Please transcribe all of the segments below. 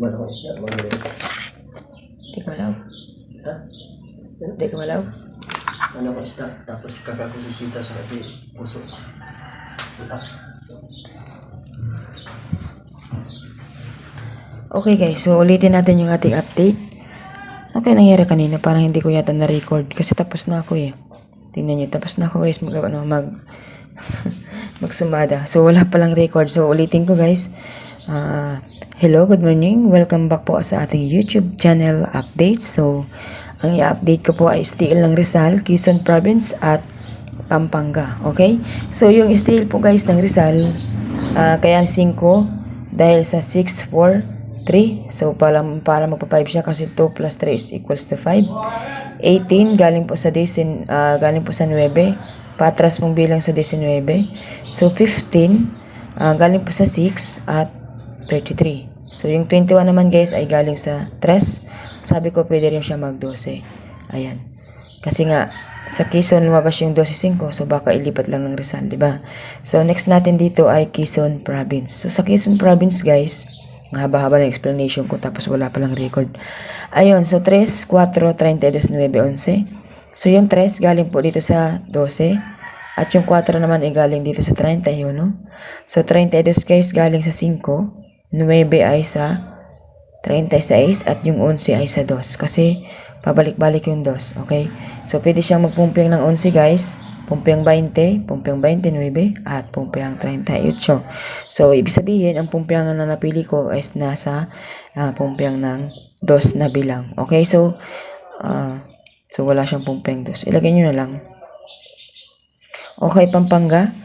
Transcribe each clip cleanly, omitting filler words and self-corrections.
Malaki isda, magaling. Di ko malaw. Ha? Di ko malaw. Ano ko isda, tapos kakakulisita sa kasi puso. Okay guys, so ulitin natin yung ating update. Ano kaya nangyari kanina? Parang hindi ko yata na-record kasi tapos na ako eh. Tingnan nyo, tapos na ako guys magsumada. So wala palang record. So ulitin ko guys. Hello, good morning. Welcome back po sa ating YouTube channel update. So ang i-update ko po ay STL ng Rizal, Quezon Province at Pampanga. Okay? So yung STL po guys ng Rizal, kaya 5 dahil sa 6, 4, 3. So, para magpa-5 siya kasi 2 plus 3 is equals to 5. 18, galing po sa 9. Patras mong bilang sa 19. So, 15, galing po sa 6 at 33. So, yung 21 naman guys ay galing sa 3. Sabi ko pwede rin siya mag-12. Ayan. Kasi nga, sa Quezon lumabas yung 12.5. So, baka ilipat lang ng Rizal, diba? So, next natin dito ay Quezon Province. So, sa Quezon Province guys, ang haba-haba ng explanation ko tapos wala palang record. Ayun, so 3, 4, 32, 9, 11. So yung 3 galing po dito sa 12 at yung 4 naman ay galing dito sa 31, no? So 32 guys galing sa 5, 9 ay sa 36 at yung 11 ay sa 2 kasi pabalik-balik yung 2, okay? So pwede siyang magpumpiang ng 11 guys. Pumpiang 20, pumpiang 29, at pumpiang 38. So, ibig sabihin, ang pumpiang na napili ko is nasa pumpiang ng 2 na bilang. Okay, so wala siyang pumpiang 2. Ilagay nyo na lang. Okay, Pampanga,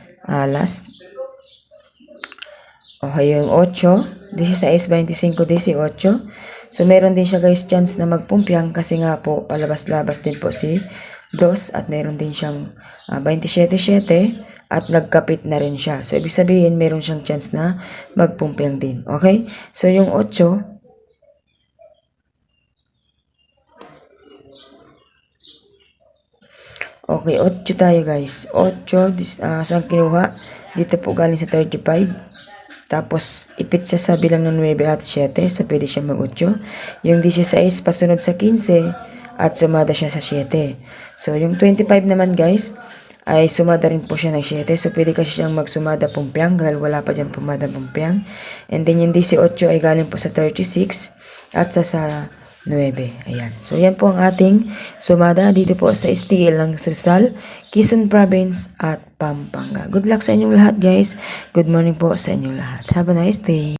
last. Okay, yung 8, 16, 25, 18. So, meron din siya guys chance na magpumpiang kasi nga po, palabas-labas din po si 2 at meron din siyang 27.7 at nagkapit na rin siya. So, ibig sabihin, meron siyang chance na magpumpiang din. Okay? So, yung 8, okay, 8 tayo guys. 8, saan kinuha? Dito po galing sa 35. Tapos, ipit siya sa bilang ng 9 at 7. So, pwede siya mag-8. Yung 16, pasunod sa 15. At sumada siya sa 7. So, yung 25 naman guys, ay sumada rin po siya ng 7. So, pwede kasi siyang magsumada pumpiang dahil wala pa dyan pumada pumpiang. And then, yung 18 ay galing po sa 36 at sa 9. Ayan. So, yan po ang ating sumada dito po sa STL ng Rizal, Quezon Province at Pampanga. Good luck sa inyong lahat guys. Good morning po sa inyong lahat. Have a nice day.